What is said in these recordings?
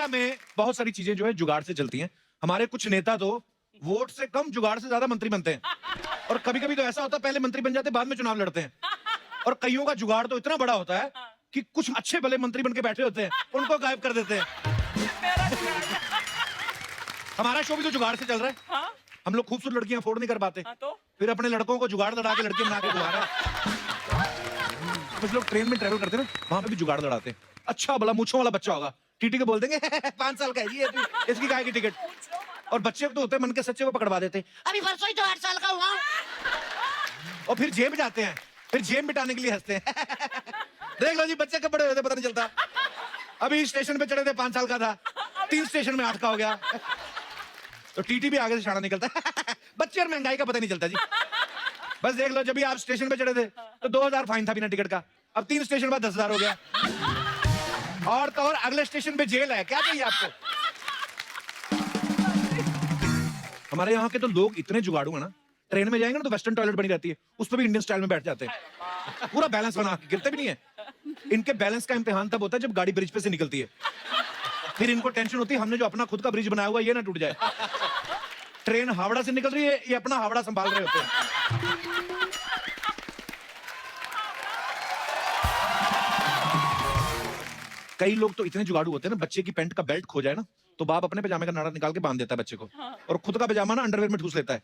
India में बहुत सारी चीजें जो है जुगाड़ से चलती हैं। हमारे कुछ नेता तो वोट से कम जुगाड़ से ज्यादा मंत्री बनते हैं, और कभी कभी तो ऐसा होता है पहले मंत्री बन जाते बाद में चुनाव लड़ते हैं। और कईयों का जुगाड़ तो इतना बड़ा होता है कि कुछ अच्छे भले मंत्री बन के बैठे होते हैं उनको गायब कर देते हैं। हमारा शो भी तो जुगाड़ से चल रहा है। हाँ? हम लोग खूबसूरत लड़कियां अफोर्ड नहीं कर पाते, हाँ, तो फिर अपने लड़कों को जुगाड़ लड़ा के लड़के बना के जुगाड़। कुछ लोग ट्रेन में ट्रेवल करते हैं ना, वहां पे भी जुगाड़ लड़ाते हैं। अच्छा भला मूंछों वाला बच्चा होगा, टीटी को बोल देंगे 5 साल का है जी, इसकी काय की टिकट। और बच्चे तो होते हैं मन के सच्चे, वो पकड़वा देते हैं, अभी परसों ही तो 8 साल का हुआ। और फिर जेब जाते हैं, फिर जेब मिटाने के लिए हंसते हैं। देख लो जी बच्चे कब बड़े होते पता नहीं चलता। अभी स्टेशन पे चढ़े थे 5 साल का था, 3 स्टेशन में 8 का हो गया। तो टीटी भी आगे से शाना निकलता है। बच्चे और महंगाई का पता नहीं चलता जी। बस देख लो, जब भी आप स्टेशन पे चढ़े थे तो 2000 फाइन था बिना टिकट का, अब 3 स्टेशन बाद 10,000 हो गया। और तो और अगले स्टेशन पे जेल है, क्या चाहिए आपको? हमारे यहाँ के तो लोग इतने जुगाड़ू है ना, ट्रेन में जाएंगे ना तो वेस्टर्न टॉयलेट बनी रहती है, उस पर भी इंडियन स्टाइल में बैठ जाते हैं, पूरा बैलेंस बना के, गिरते भी नहीं है। इनके बैलेंस का इम्तिहान तब होता है जब गाड़ी ब्रिज पे से निकलती है, फिर इनको टेंशन होती है हमने जो अपना खुद का ब्रिज बनाया हुआ ये ना टूट जाए। ट्रेन हावड़ा से निकल रही है, ये अपना हावड़ा संभाल रहे होते हैं। कई लोग तो इतने जुगाड़ू होते हैं ना, बच्चे की पैंट का बेल्ट खो जाए ना तो बाप अपने पजामे का नाड़ा निकाल के बांध देता है बच्चे को, और खुद का पजामा ना अंडरवेयर में ठूस लेता है,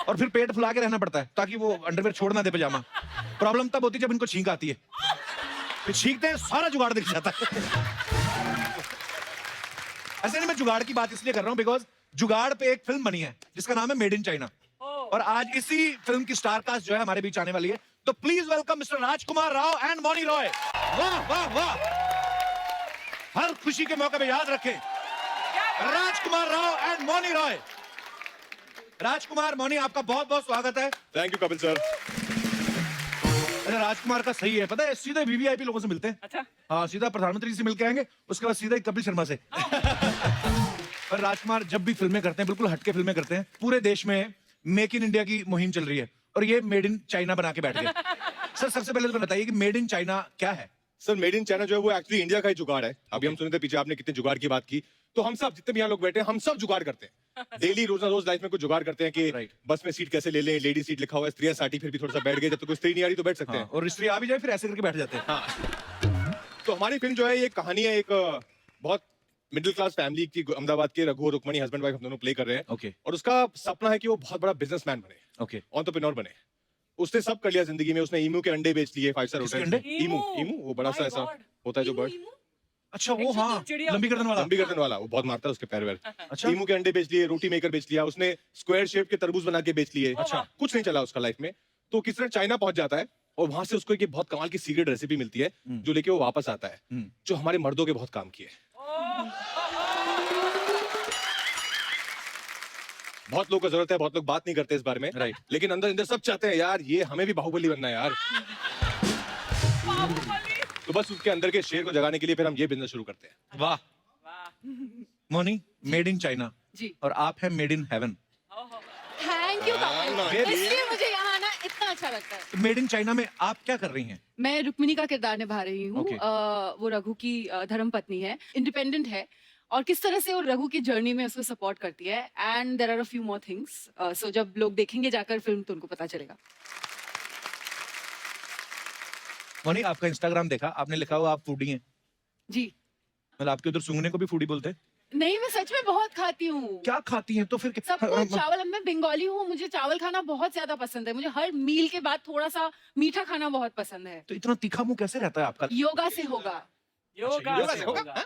और फिर पेट फुला के रहना पड़ता है ताकि वो अंडरवेयर छोड़ ना दे पजामा। प्रॉब्लम तब होती है जब इनको छींक आती है, फिर छींकते हैं सारा जुगाड़ दिख जाता है। ऐसे नहीं, मैं जुगाड़ की बात इसलिए कर रहा हूं बिकॉज जुगाड़ पे एक फिल्म बनी है जिसका नाम है मेड इन चाइना, और आज इसी फिल्म की स्टार कास्ट जो है हमारे बीच आने वाली है। तो please welcome mister Rajkummar Rao and Mouni Roy. वाह वाह वाह, हर खुशी के मौके पे याद रखें, राजकुमार राव एंड मौनी रॉय। राजकुमार, मौनी, आपका बहुत बहुत स्वागत है। Thank you Kapil sir. अरे राजकुमार का सही है, पता है सीधे वीवीआईपी लोगों से मिलते हैं। अच्छा। हाँ, सीधा प्रधानमंत्री जी से मिलके आएंगे, उसके बाद सीधा कपिल शर्मा से। पर राजकुमार जब भी फिल्में करते हैं बिल्कुल हटके फिल्में करते हैं। पूरे देश में मेक इन इंडिया की मुहिम चल रही है और ये मेड इन चाइना बना के बैठ गए। सर सबसे पहले तो बताइए कि मेड इन चाइना क्या है? सर मेड इन चाइना जो है वो एक्चुअली इंडिया का ही जुगाड़ है। अभी हम सुने थे पीछे आपने कितने जुगाड़ की बात की, तो हम सब जितने भी यहाँ लोग बैठे हैं हम सब जुगाड़ करते हैं। डेली रोज ना रोज लाइफ में कुछ जुगाड़ करते हैं कि बस में सीट कैसे ले लें, लेडी सीट लिखा हुआ है, स्त्रियां साठी, फिर भी थोड़ा सा बैठ गए, जब तक कोई स्त्री नहीं आ रही तो बैठ सकते हैं। और स्त्री आ भी जाए फिर ऐसे करके बैठ जाते हैं। तो हमारी फिल्म जो है ये कहानी है एक बहुत मिडिल क्लास फैमिली की, अहमदाबाद के रघु और रुक्मणी हस्बैंड वाइफ हम दोनों प्ले कर रहे हैं। ओके। और उसका सपना है कि वो बहुत बड़ा बिजनेसमैन बने, ओके, एंटरप्रेन्योर बने। उसने सब कर लिया जिंदगी में, उसने ईमू के अंडे बेच लिए 5 स्टार होटल में। ईमू, ईमू वो बड़ा सा ऐसा होता है जो बर्ड। अच्छा वो, हाँ, लंबी गर्दन वाला। लंबी गर्दन वाला, वो बहुत मारता है उसके पैर वैर। अच्छा। ईमू के अंडे बेच लिए, रोटी मेकर बेच लिया, उसने स्क्वायर शेप के तरबूज बना के बेच लिए। अच्छा। कुछ नहीं चला उसका लाइफ में, तो किसी तरह चाइना पहुंच जाता है और वहां से उसको एक बहुत कमाल की सीक्रेट रेसिपी मिलती है जो लेके वो वापस आता है, जो हमारे मर्दों के बहुत काम की है। बहुत लोगों को जरूरत है, बहुत लोग बात नहीं करते इस बारे में, राइट। लेकिन अंदर अंदर सब चाहते हैं यार ये हमें भी बाहुबली बनना है यार। तो बस उसके अंदर के शेर को जगाने के लिए फिर हम ये बिजनेस शुरू करते हैं। वाह मौनी, मेड इन चाइना जी। और आप हैं made in heaven. Thank you Kapil, इसलिए मुझे यहाँ आना इतना अच्छा लगता है। मेड इन चाइना में आप क्या कर रही हैं? मैं रुक्मिणी का किरदार निभा रही हूँ। Okay. वो रघु की धर्म पत्नी है, इंडिपेंडेंट है, और किस तरह से वो रघु की जर्नी में उसको सपोर्ट करती है। And there are a few more things, so जब लोग देखेंगे जाकर फिल्म तो उनको पता चलेगा। मौनी, आपका इंस्टाग्राम देखा, आपने लिखा हुआ आप फूडी हैं। जी। मतलब आपके उधर सूंघने को भी फूडी बोलते हैं? नहीं, मैं सच में बहुत खाती हूँ। क्या खाती हैं तो फिर? सबको चावल, मैं बंगाली हूँ, मुझे चावल खाना बहुत ज्यादा पसंद है। मुझे हर मील के बाद थोड़ा सा मीठा खाना बहुत पसंद है। तो इतना तीखा मुंह कैसे रहता है आपका? योगा से होगा। योगा से होगा।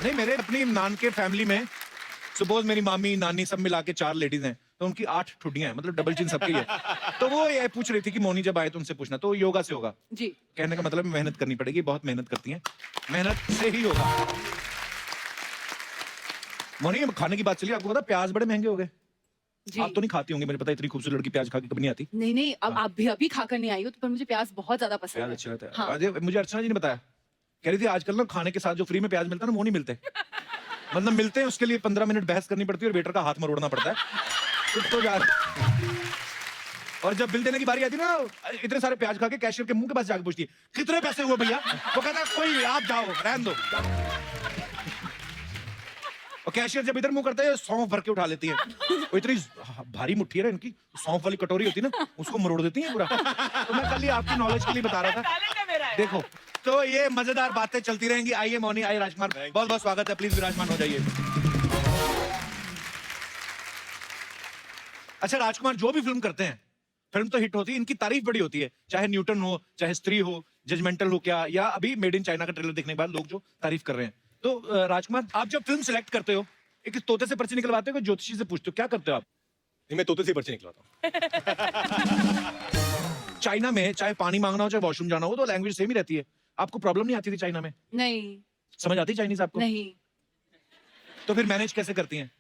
नहीं, मेरे अपनी नान के फैमिली में सपोज मेरी मामी नानी सब मिला के 4 लेडीज हैं, तो उनकी 8 ठुड्डियां हैं, मतलब डबल चिन सबकी है। तो वो ये पूछ रही थी कि मौनी जब आए तो उनसे पूछना, तो योगा से होगा। जी। कहने का मतलब मेहनत करनी पड़ेगी, बहुत मेहनत करती हैं, मेहनत से ही होगा। मौनी, खाने की बात चली, आपको पता प्याज बड़े महंगे हो गए। आप तो नहीं खाती होंगी, मुझे पता है, इतनी खूबसूरत लड़की प्याज खा के कभी नहीं आती। नहीं नहीं, अब आप भी अभी खाकर नहीं आई हो, तो पर मुझे प्याज बहुत ज्यादा पसंद प्याज है। अच्छा रहता है। हाँ। आज मुझे अर्चना जी ने बताया, कह रही थी आजकल ना खाने के साथ जो फ्री में प्याज मिलता है ना वो नहीं मिलते। मतलब मिलते हैं, उसके लिए 15 मिनट बहस करनी पड़ती है और वेटर का हाथ मरोड़ना पड़ता है। तो यार, और जब बिल देने की बारी आती है ना, इतने सारे प्याज खा के कैशियर के मुंह के पास जाके पूछती है कितने पैसे हुए भैया? वो कहता है कोई, आप जाओ, रहने दो। और कैशियर जब इधर मुंह करते हैं सौंफ भर के उठा लेती है। वो इतनी भारी मुट्ठी है ना इनकी, सौंफ वाली कटोरी होती है ना, उसको मरोड़ देती है पूरा। तो मैं कल ही आपकी नॉलेज के लिए बता रहा था। टैलेंट है मेरा। देखो, तो ये मजेदार बातें चलती रहेंगी। आइए मौनी, आइए राजकुमार, बहुत बहुत स्वागत है, प्लीज विराजमान हो जाइए। अच्छा राजकुमार, जो भी फिल्म करते हैं, फिल्म तो हिट होती है, इनकी तारीफ बड़ी होती है, चाहे न्यूटन हो, चाहे स्त्री हो, जजमेंटल हो क्या, या अभी मेड इन चाइना का ट्रेलर देखने के बाद लोग जो तारीफ कर रहे हैं। तो राजकुमार, आप जब फिल्म सिलेक्ट करते हो, एक तोते से पर्ची निकलवाते हो कि ज्योतिषी से पूछते हो, क्या करते हो आप? नहीं, मैं तोते से पर्चे निकलाता हूँ। चाइना में चाहे पानी मांगना हो, चाहे वॉशरूम जाना हो, तो लैंग्वेज सेम ही रहती है। आपको प्रॉब्लम नहीं आती थी चाइना में? नहीं समझ आती चाइनीज आपको? नहीं, तो फिर मैनेज कैसे करती हैं?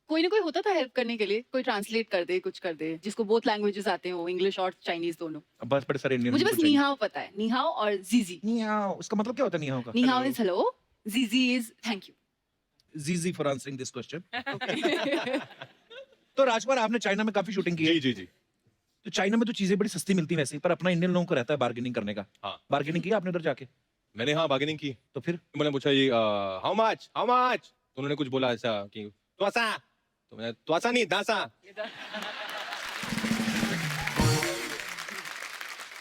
कोई ना कोई होता था हेल्प करने के लिए, कोई ट्रांसलेट कर दे, कुछ कर दे, जिसको बोथ लैंग्वेजेस आते हो, इंग्लिश और चाइनीज दोनों। अब बस बड़े सारे इंडियन मुझे बस निहाओ पता है, निहाओ और जीजी। निहाओ, उसका मतलब क्या होता है निहाओ का? निहाओ इज हेलो, जीजी इज थैंक यू। जीजी फॉर आंसरिंग दिस क्वेश्चन। तो राजकुमार, आपने चाइना में काफी शूटिंग की है। जी जी जी। तो चाइना में तो चीजें बड़ी सस्ती मिलती हैं वैसे, पर अपना इंडियन लोगों को रहता है बार्गेनिंग करने का। हाँ। बार्गेनिंग किया आपने उधर जाके? मैंने हाँ बार्गेनिंग की। तो फिर मैंने पूछा ये हाउ मच हाउ मच, तो उन्होंने कुछ बोला ऐसा कि त्वासा, तो मैंने त्वासा नहीं दासा।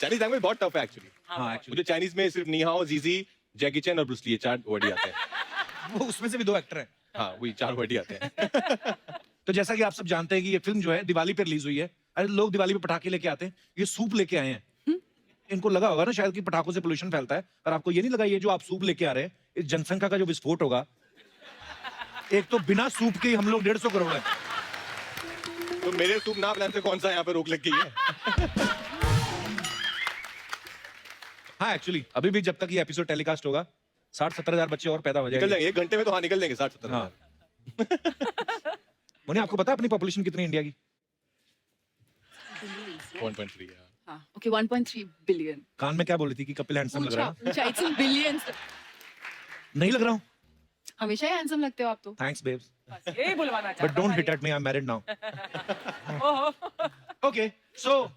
चाइनीज लैंग्वेज बहुत टफ है एक्चुअली। हाँ एक्चुअली मुझे चाइनीज में सिर्फ नी हाओ, जीजी, जैकी चैन और ब्रूस ली, 4 वर्ड ही आते हैं। वो उसमें से भी 2 एक्टर हैं। हाँ वही 4 वर्ड ही आते हैं। तो जैसा कि आप सब जानते हैं कि ये फिल्म जो है दिवाली पे रिलीज हुई है। अरे लोग दिवाली पे पटाखे लेके आते हैं, ये सूप लेके आए हैं। इनको लगा होगा ना शायद कि पटाखों से पोल्यूशन फैलता है, पर आपको ये नहीं लगा ये जो आप सूप लेके आ रहे हैं, इस जनसंख्या का जो विस्फोट होगा, एक तो बिना सूप के ही हम लोग 150 करोड़ है। तो मेरे सूप ना बनाने से कौन सा यहाँ पे रोक लग गई है? हाँ एक्चुअली अभी भी जब तक ये एपिसोड टेलीकास्ट होगा 60-70 हजार बच्चे और पैदा हो निकल जाएंगे। जाएंगे 1 घंटे में, तो हाँ निकल जाएंगे 60-70 हाँ। मुझे आपको पता है अपनी पॉपुलेशन कितनी है इंडिया की? 1.3 है। हाँ ओके, 1.3 बिलियन। कान में क्या बोल रही थी कि कपिल हैंडसम लग रहा है? पूछा, इट्स इन बिलियंस। नहीं लग रहा हूँ? हमेशा ही हैंडसम लगते हो आप तो। थैंक्स बेब्स, यही बुलवाना but don't hit at me, I am married now. Okay, so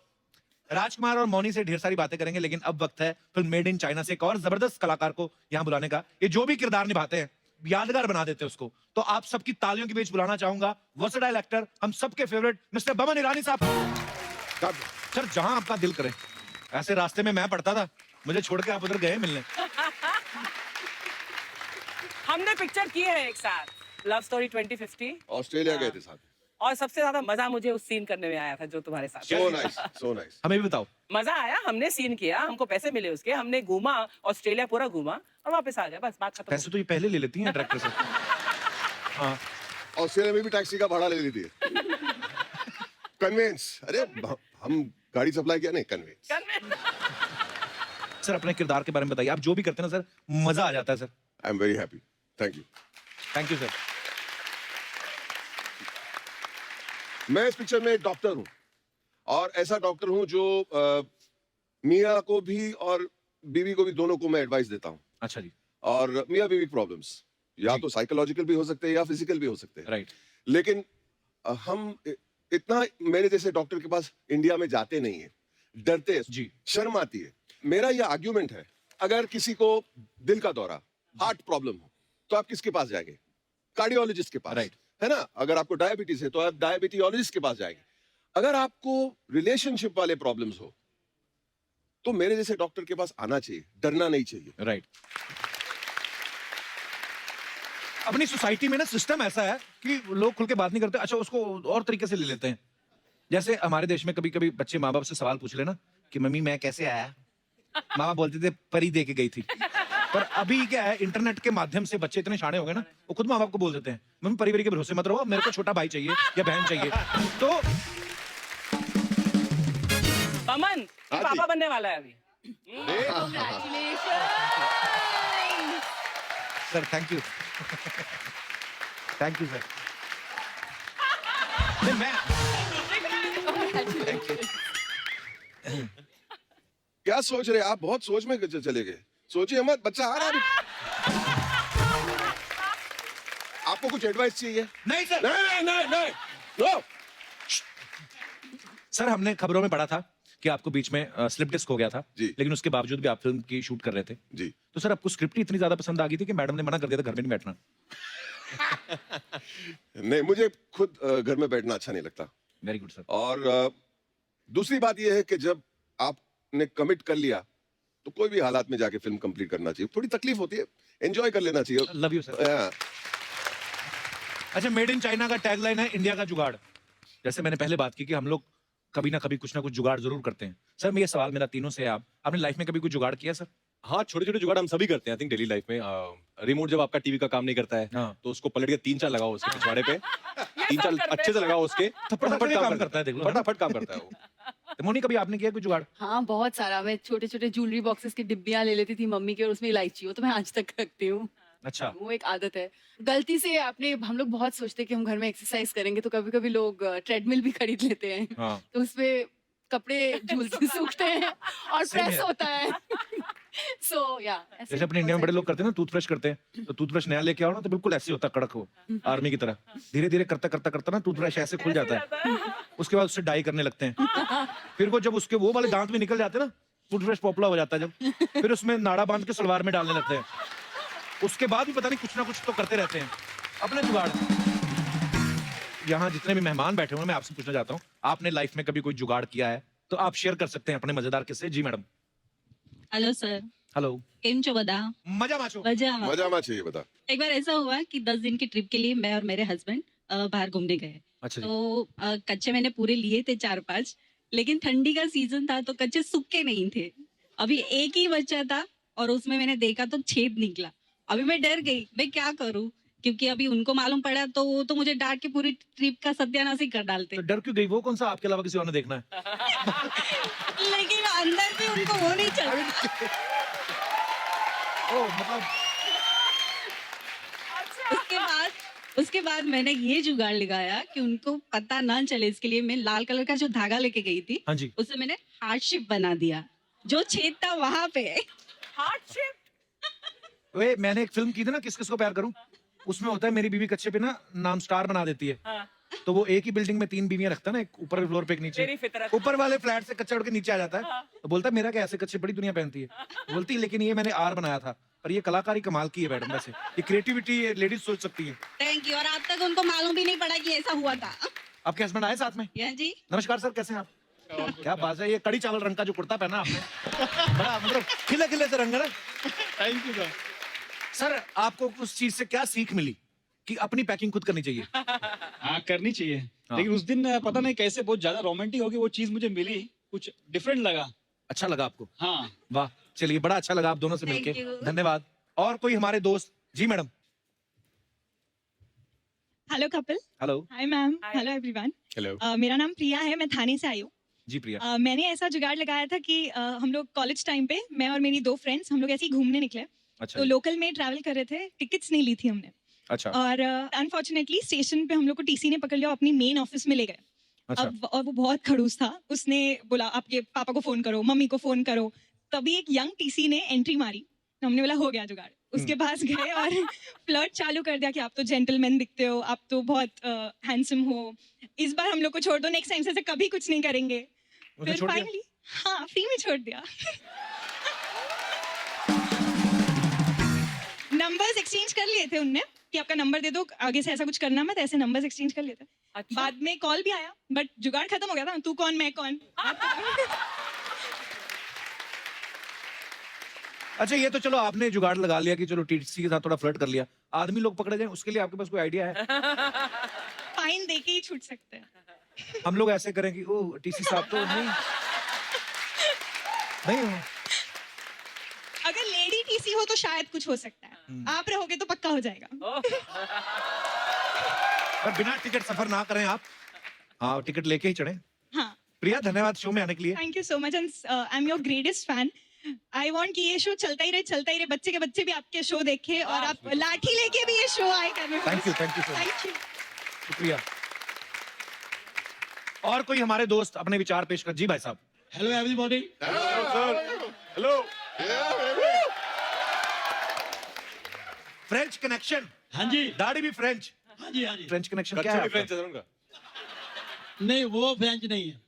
Rajkumar और मौनी से ढेर सारी बातें करेंगे, लेकिन अब वक्त है फिल्म मेड इन चाइना से एक और जबरदस्त कलाकार को यहाँ बुलाने का। ये जो भी किरदार निभाते हैं यादगार बना देते हैं उसको। तो आप सबकी तालियों के बीच बुलाना चाहूंगा वर्सेटाइल एक्टर, हम सबके फेवरेट मिस्टर बमन ईरानी साहब। सर जहां आपका दिल करे। ऐसे रास्ते में मैं पढ़ता था, मुझे छोड़ के आप उधर गए मिलने। हमने पिक्चर की है एक साथ, लव स्टोरी 2050। ऑस्ट्रेलिया गए थे साथ। और सबसे ज्यादा मजा मुझे उस सीन करने में आया था जो तुम्हारे साथ। So nice, so nice. हमें भी बताओ। मजा आया, हमने सीन किया, हमको पैसे मिले उसके, हमने घूमा ऑस्ट्रेलिया पूरा घूमा और वापस आ गए, बस बात खत्म। पैसे तो ये पहले ले लेती हैं डायरेक्टर से। हाँ ऑस्ट्रेलिया में भी टैक्सी का भाड़ा ले ली थी। कन्वेंस, अरे हम गाड़ी सप्लाई किया नहीं, कन्वेंस। सर अपने किरदार के बारे में बताइए, आप जो भी करते हैं ना सर, मजा आ जाता है sir. I am very happy, thank you. Thank you sir. मैं इस पिक्चर में एक डॉक्टर हूँ, और ऐसा डॉक्टर हूँ जो मियाँ को भी और बीवी को भी, दोनों को मैं एडवाइस देता हूँ। अच्छा जी। और मियाँ बीवी प्रॉब्लम्स या तो साइकोलॉजिकल भी हो सकते हैं या फिजिकल भी हो सकते हैं। राइट। लेकिन हम इतना मेरे जैसे डॉक्टर के पास इंडिया में जाते नहीं है, डरते हैं जी। शर्म आती है। मेरा यह आर्ग्यूमेंट है, अगर किसी को दिल का दौरा, हार्ट प्रॉब्लम हो, तो आप किसके पास जाएंगे? कार्डियोलॉजिस्ट के पास, राइट। है ना? अगर आपको डायबिटीज है तो आप डायबिटियोलॉजिस्ट के पास जाएंगे। अगर आपको रिलेशनशिप वाले प्रॉब्लम्स हो तो मेरे जैसे डॉक्टर के पास आना चाहिए, डरना नहीं चाहिए। राइट। अपनी सोसाइटी में ना सिस्टम ऐसा है कि लोग खुल के बात नहीं करते। अच्छा उसको और तरीके से ले लेते हैं। जैसे हमारे देश में कभी कभी बच्चे माँ बाप से सवाल पूछ लेना कि मम्मी मैं कैसे आया, माँ बाप बोलते थे परी दे के गई थी। पर अभी क्या है, इंटरनेट के माध्यम से बच्चे इतने शाणे हो गए ना, वो खुद माँ बाप को बोल देते हैं मम्मी परी के भरोसे मत रहो, मेरे को छोटा भाई चाहिए या बहन चाहिए। तो बमन हाँ जी। पापा बनने वाला है अभी। Sir thank you, thank you sir. मैं क्या सोच रहे आप? बहुत सोच में चले गए। सोचिए मत, बच्चा आ रहा है। आपको कुछ एडवाइस चाहिए? नहीं सर। नहीं नहीं नहीं नो। सर हमने खबरों में पढ़ा था कि आपको बीच में स्लिप डिस्क हो गया था, जी। लेकिन उसके बावजूद भी आप फिल्म की शूट कर रहे थे। जी। तो सर आपको स्क्रिप्ट ही इतनी ज्यादा पसंद आ गई थी कि मैडम ने मना कर दिया था घर में नहीं बैठना। नहीं, मुझे खुद घर में बैठना अच्छा नहीं लगता। Very good sir. और दूसरी बात यह है कि जब आपने कमिट कर लिया तो कोई भी हालात में जाके फिल्म कंप्लीट करना चाहिए। थोड़ी तकलीफ होती है, एंजॉय कर लेना चाहिए। Love you sir. हाँ। अच्छा, मेड इन चाइना का टैगलाइन है इंडिया का जुगाड़। जैसे मैंने पहले बात की कि हम लोग कभी ना कभी कुछ ना कुछ जुगाड़ जरूर करते हैं। सर मैं ये सवाल मेरा तीनों से है, आप आपने लाइफ में कभी कुछ जुगाड़ किया सर? हाँ, छोटे छोटे जुगाड़ हम सभी करते हैं आई थिंक डेली लाइफ में। रिमोट जब आपका टीवी का काम नहीं करता है हाँ। तो उसको पलट के 3-4 लगाओ उसके पिछवाड़े पे, 3-4 अच्छे से लगाओ उसके, थप्पड़ फटाफट काम करता है, देख लो, है ना? फटाफट काम करता है वो। मोनी कभी आपने किया कोई जुगाड़? हाँ, बहुत सारा। मैं छोटे छोटे ज्वेलरी बॉक्सेस की डिब्बियां ले लेती थी मम्मी के, और उसमें इलायची हो, तो मैं आज तक रखती हूँ। अच्छा। वो एक आदत है। गलती से आपने, हम लोग बहुत सोचते हैं कि हम घर में एक्सरसाइज करेंगे, तो कभी कभी लोग ट्रेडमिल भी खरीद लेते हैं। हाँ। तो उसपे कपड़े झूलते सूखते हैं और Same प्रेस here. होता है। सो या जैसे अपने इंडिया में बड़े लोग करते हैं ना, टूथब्रश करते हैं, तो टूथब्रश नया लेके आओ ना तो बिल्कुल ऐसे होता है, कड़क हो, आर्मी की तरह। धीरे धीरे करता करता करता ना टूथब्रश ऐसे खुल जाता है। उसके बाद उससे डाई करने लगते हैं। फिर वो जब उसके वो वाले दांत भी निकल जाते हैं ना, टूथब्रश पोपला हो जाता है जब, फिर उसमें नाड़ा बांध के सलवार में डालने लगते हैं। उसके बाद भी पता नहीं कुछ ना कुछ तो करते रहते हैं अपने जुगाड़। यहाँ जितने भी मेहमान बैठे हुए हैं, मैं आपसे पूछना चाहता हूँ, आपने लाइफ में कभी कोई जुगाड़ किया है तो आप शेयर कर सकते हैं अपने मजेदार किस्से। जी मैडम। Hello sir, hello. केम छो बता? मजा माचो। मजा। मजा आना चाहिए, बता। एक बार ऐसा हुआ कि 10 दिन की ट्रिप के लिए मैं और मेरे हस्बैंड बाहर घूमने गए। अच्छा जी। तो कच्चे मैंने पूरे लिए थे 4-5, लेकिन ठंडी का सीजन था तो कच्चे सूखे नहीं थे। अभी एक ही बच्चा था और उसमें मैंने देखा तो छेद निकला। अभी मैं डर गई, मैं क्या करूं, क्योंकि अभी उनको मालूम पड़ा तो वो तो मुझे डांट के पूरी ट्रिप का सत्यानाश ही कर डालते। तो डर क्यों गई? वो कौन सा आपके अलावा किसी और ने देखना है? लेकिन अंदर भी उनको वो नहीं चल रहा। ओ मतलब उसके बाद मैंने ये जुगाड़ लगाया कि उनको पता ना चले, इसके लिए मैं लाल कलर का जो धागा लेके गई थी, हाँ जी। उससे मैंने हार्ट शेप बना दिया। जो छेद था वहां पे वे मैंने एक फिल्म की थी ना, किस किस को प्यार करूं, उसमें होता है मेरी बीवी कच्चे पे ना नाम स्टार बना देती है। हाँ। तो वो एक ही बिल्डिंग में 3 बीवियां रखता है ना, एक ऊपर के फ्लोर पे एक मेरी नीचे। फितरत। ऊपर वाले फ्लैट से कच्चा उड़ के नीचे आ जाता है। तो बोलता है मेरा क्या, ऐसे कच्चे बड़ी दुनिया पहनती है। बोलती लेकिन ये मैंने आर बनाया था। पर ये कलाकारी कमाल की है मैडम, वैसे ये क्रिएटिविटी लेडीज सोच सकती है। Thank you. और आज तक उनको मालूम भी नहीं पड़ा कि ऐसा हुआ था। आपके हस्बैंड आए साथ में? या जी। नमस्कार सर, कैसे हैं आप? क्या बात है, ये कड़ी चावल रंग का जो कुर्ता पहना आपने, बड़ा मतलब खिले खिले से रंग है ना। Thank you sir. सर आपको उस चीज से क्या सीख मिली कि अपनी पैकिंग खुद करनी चाहिए? हाँ, करनी चाहिए। हाँ। लेकिन उस दिन पता नहीं कैसे बहुत ज्यादा रोमांटिक होगी वो चीज मुझे मिली, कुछ डिफरेंट लगा। अच्छा लगा आपको? हाँ। वाह, चलिए बड़ा अच्छा लगा आप दोनों से Thank मिलके, you. धन्यवाद। और कोई हमारे दोस्त? जी madam. Hello Kapil. Hello. Hi ma'am. Hi. Hello everyone. Hello. मेरा नाम प्रिया है, मैं थाने से आई हूँ। जी प्रिया। मैंने ऐसा जुगाड़ लगाया था कि हम लोग कॉलेज टाइम पे, मैं और मेरी 2 फ्रेंड्स, हम लोग ऐसे ही घूमने निकले। अच्छा तो जी। लोकल में ट्रैवल कर रहे थे, टिकट्स नहीं ली थी हमने, अच्छा और अनफॉर्चुनेटली स्टेशन पे हम लोग को टीसी ने पकड़ लिया और अपनी मेन ऑफिस में ले गए। अच्छा। अब और वो बहुत खड़ूस था, उसने बोला आपके पापा को फोन करो, मम्मी को फोन करो। तभी एक यंग टीसी ने एंट्री मारी, तो हमने बोला हो गया जुगाड़। उसके पास गए और फ्लर्ट चालू कर दिया कि आप तो जेंटलमैन दिखते हो, आप तो बहुत हैंडसम हो, इस बार हम लोग को छोड़ दो, नेक्स्ट टाइम से ऐसे कभी कुछ नहीं करेंगे। उसे फिर छोड़ दिया? फाइनली हाँ, फ्री में छोड़ दिया। नंबर्स एक्सचेंज कर लिए थे उनने कि आपका नंबर दे दो, आगे से ऐसा कुछ करना मत, ऐसे नंबर्स एक्सचेंज कर लिए थे। अच्छा। बाद में कॉल भी आया, बट जुगाड़ खत्म हो गया था, तू कौन मैं कौन। अच्छा, ये तो चलो आपने जुगाड़ लगा लिया कि चलो टीसी के साथ थोड़ा फ्लर्ट कर लिया। आदमी लोग पकड़े जाए उसके लिए आपके पास कोई आइडिया है? फाइन दे के ही छूट सकते हैं। हम लोग ऐसे करें कि ओ टीसी साहब तो नहीं नहीं अगर लेडी टीसी हो तो शायद कुछ हो सकता है, आप रहोगे तो पक्का हो जाएगा। ओह, पर बिना टिकट सफर ना करें आप। हाँ, टिकट लेके ही चढ़े। हाँ, प्रिया धन्यवाद शो में आने के लिए। Thank you so much and I am your greatest fan. I want कि ये शो चलता ही रहे, बच्चे के बच्चे भी आपके शो देखे और आप लाठी लेके भी ये शो आए करने। Thank you so much. Thank you. शुक्रिया। और कोई हमारे दोस्त अपने विचार पेश कर? जी भाई साहब। Hello everybody. Hello. French connection. हाँ जी। दाढ़ी भी फ्रेंच। हाँ जी। हाँ जी। फ्रेंच कनेक्शन क्या कच्चा है भी आपका? फ्रेंच है उनका। नहीं, वो फ्रेंच नहीं है।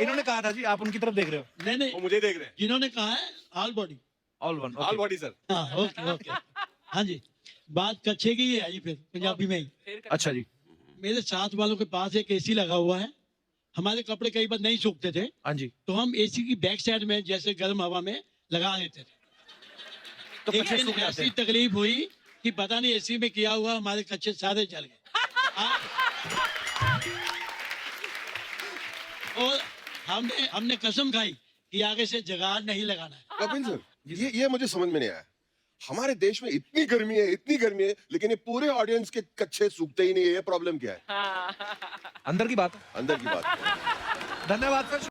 इन्होंने कहा था जी, आप उनकी तरफ देख रहे हो। नहीं वो नहीं, मुझे देख रहे हैं। जिन्होंने कहा है all body. All one. All body sir. हाँ, ओके ओके। हाँ जी। बात कच्छे की ही आई फिर पंजाबी में ही। फिर अच्छा जी। मेरे साथ वालों के पास एक एसी लगा हुआ है, हमारे कपड़े कई बार नहीं सूखते थे, हाँ जी। तो हम एसी की बैक साइड में जैसे गर्म हवा में लगा देते थे। तो एक कच्चे दिन सूख जाते ऐसी हैं। तकलीफ हुई कि पता नहीं एसी में किया हुआ हमारे कच्चे सारे जल गए। और हमने कसम खाई कि आगे से जुगाड़ नहीं लगाना है। कपिल सर, ये मुझे समझ में नहीं आया। हमारे देश में इतनी गर्मी है, लेकिन ये पूरे ऑडियंस के कच्चे सूखते ही नहीं है। ये प्रॉब्लम क्या है? हाँ अंदर की बात है। अंदर की बात है। धन्यवाद सर।